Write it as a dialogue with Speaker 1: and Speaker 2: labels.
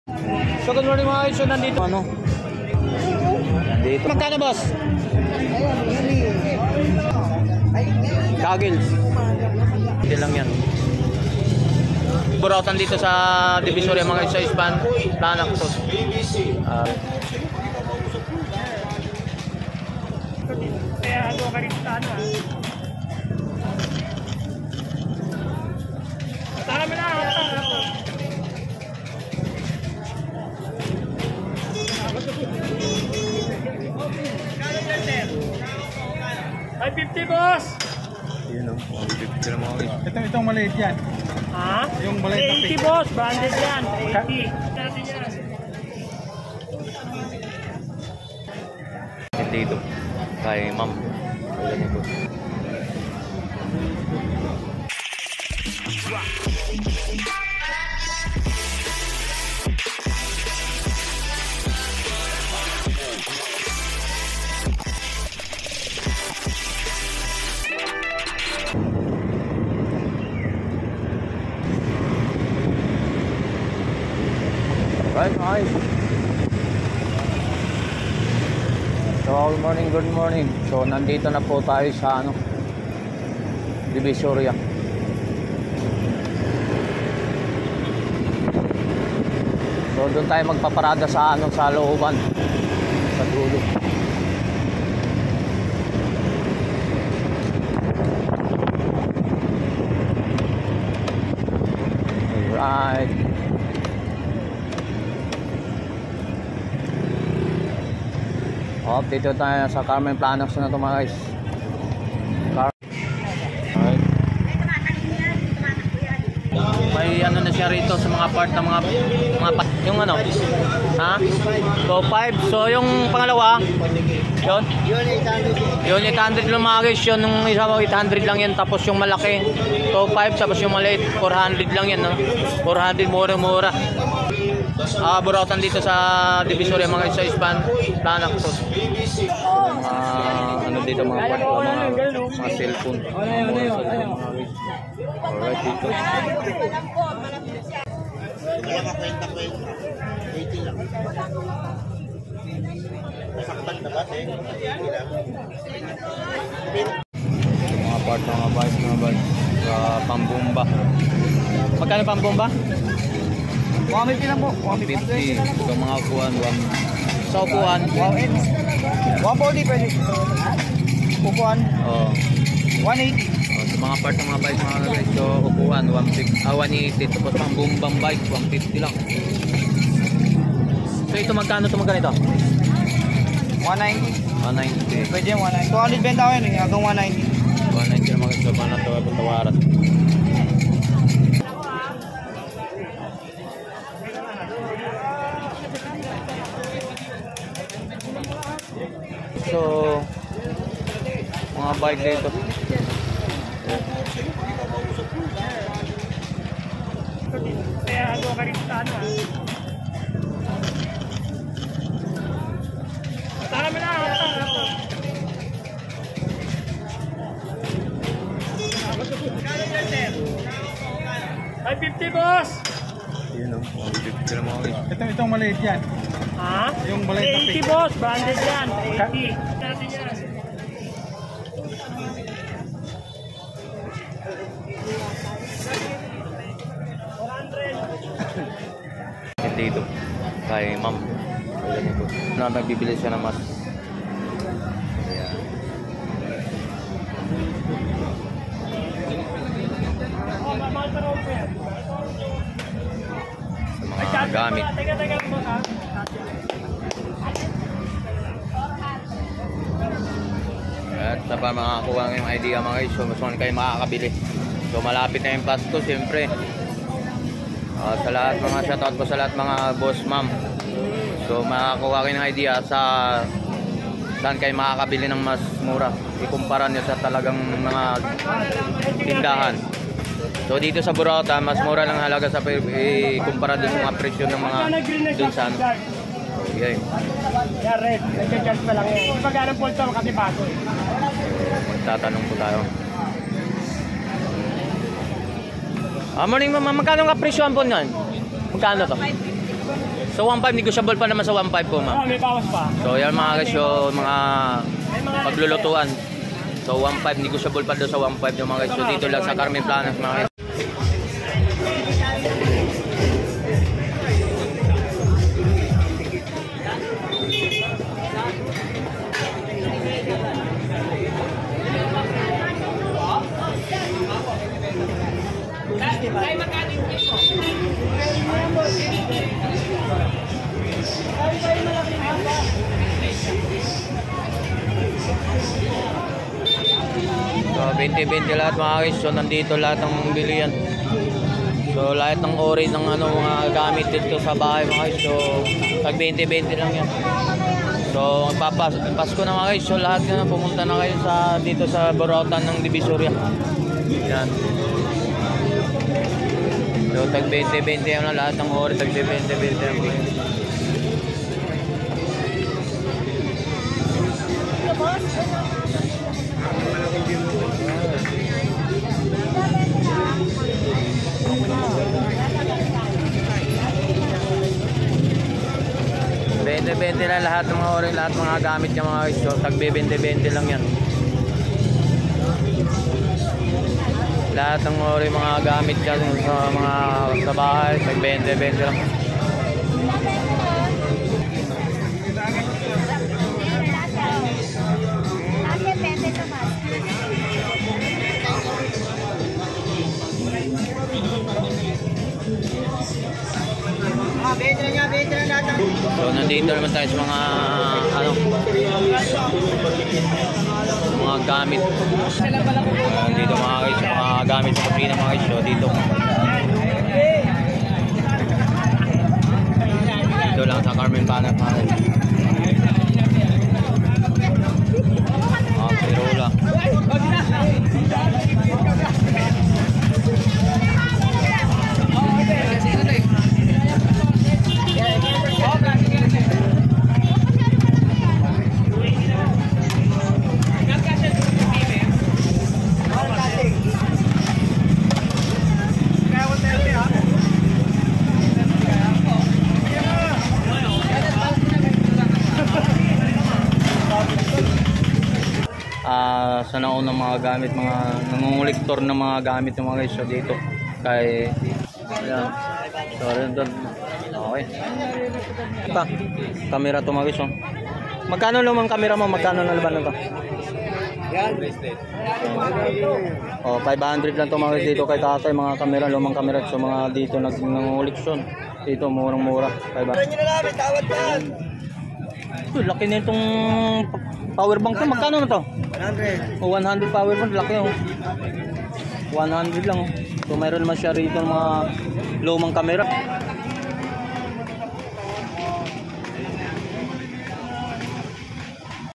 Speaker 1: So good morning mga guys, so nandito ano? Nandito. Magkano boss? Kagils. Hindi lang yan. Burautan dito sa Divisoria mga guys, sa Ispan, Planak to.
Speaker 2: Kaya ano ka rin sa ano ha? Tara mo na! Ay, 50 boss!
Speaker 1: Yun o, 150 na mga guys.
Speaker 3: Itong maliit yan.
Speaker 2: Ha?
Speaker 3: Yung maliit na
Speaker 2: 80 boss, branded yan. 80. Natin yan.
Speaker 1: Dito kay ma'am. Right, nice. So, good morning. So, nandito na po tayo sa ano, Divisoria. So, doon tayo magpaparada sa ano, sa looban, sa dulo. Alright. Dito tayo sa Carmen Planas na ito mga guys. Alright. May ano na siya rito sa mga part ng mga yung ano, ha? So 5, so yung pangalawa yun? Yun 800 lang mga guys, yun yung isa 800 lang yan, tapos yung malaki so 5, tapos yung maliit 400 lang yan, no? 400, mura-mura. Burautan dito sa Divisoria mga guys, sa Ispan, Planak to. Ano dito mga part, mga cellphone. Alright dito. Mga part ng mga bike, pambomba. Magkano pambomba?
Speaker 3: 150 lang po.
Speaker 1: 150. So mga upuan, sa upuan.
Speaker 3: 140 pwede. Upuan.
Speaker 1: Oh.
Speaker 3: 180.
Speaker 1: Sa mga part ng mga bike mga guys, so upuan 180, tapos pang bumbang bike 150 lang. So ito magkano ito, magkano ito?
Speaker 3: 190.
Speaker 1: 190.
Speaker 3: Pwede yung 190. 200 benta ko yun eh, hanggang 190.
Speaker 1: 190 na mga guys, so paano ito tawaran? So mga bike dito.
Speaker 2: Kaya ano ka rin sa ano ha? Tara mo na! Ay, 50 boss!
Speaker 1: Yun o, 150 na mga guys.
Speaker 3: Itong maliit yan.
Speaker 2: Ha?
Speaker 3: Yung maliit na
Speaker 2: 80 boss, branded yan. 80. Natin yan.
Speaker 1: Dito kay ma'am. Na nagbibili siya ng mas. Sa mga gamit. At sa pa makakuha ng idea mga guys, so mas kayo makakabili. So malapit na yung Pasko siyempre. Sa lahat mga shoutout po sa lahat mga boss ma'am. So makakuha kayo ng idea sa saan kayo makakabili ng mas mura. Ikumpara nyo sa talagang mga tindahan. So dito sa Burautan, mas mura lang halaga sa ikumpara dun sa mga presyo ng mga dun sa ano. Okay.
Speaker 2: Yeah, red. Nagka-charge pa lang yan. Pag anong pulso kasi bago eh.
Speaker 1: Magtatanong po tayo. Morning ma'am, magkano nga presyoan po niyan? Magkano to?
Speaker 2: 550
Speaker 1: So 1.5 negotiable pa naman sa 1.5 po, ma'am.
Speaker 2: May bawas pa.
Speaker 1: So yan mga guys, yung mga paglulutuan. So 1.5 negotiable pa doon sa 1.5 yung mga guys. So dito lang sa Carmen Planas mga guys. So 20-20 lahat mga guys. So nandito lahat ng bilihan. So lahat ng ori ng ano mga gamit dito sa bahay mga guys. So tag 20-20 lang yan. So Pasko na mga guys. So lahat na pumunta na kayo sa dito sa Borautan ng Divisoria. Yan. So tag 20-20 yan na lahat ng ori. Tag 20-20 yan mga guys. Bente na lahat ng mga ori, lahat ng mga gamit niya mga guys. So tagbe 20-20 lang yan. Lahat ng ori mga gamit niya sa mga sa bahay, tag 20-20 lang. So nandito naman tayo sa mga ano mga gamit. Dito mga guys, mga gamit sa kusina mga guys. So dito. Dito lang sa Carmen Planas mga guys. Pirola. Sa naunang mga gamit, mga nangungulektor ng mga gamit ng mga guys. So dito kay ayan. So doon. Okay. Ito, camera to mga guys. Oh. Magkano lumang camera mo? Magkano na laban nito? Yan. Oh, 500 lang to mga guys dito kay tatay, mga camera, lumang camera. So mga dito nangunguleksyon. Dito murang-mura. 500. Laki na itong power bank to. Magkano na to? 100. Oh, 100 power bank. Laki oh. 100 lang oh. So mayroon naman siya rito mga lumang camera.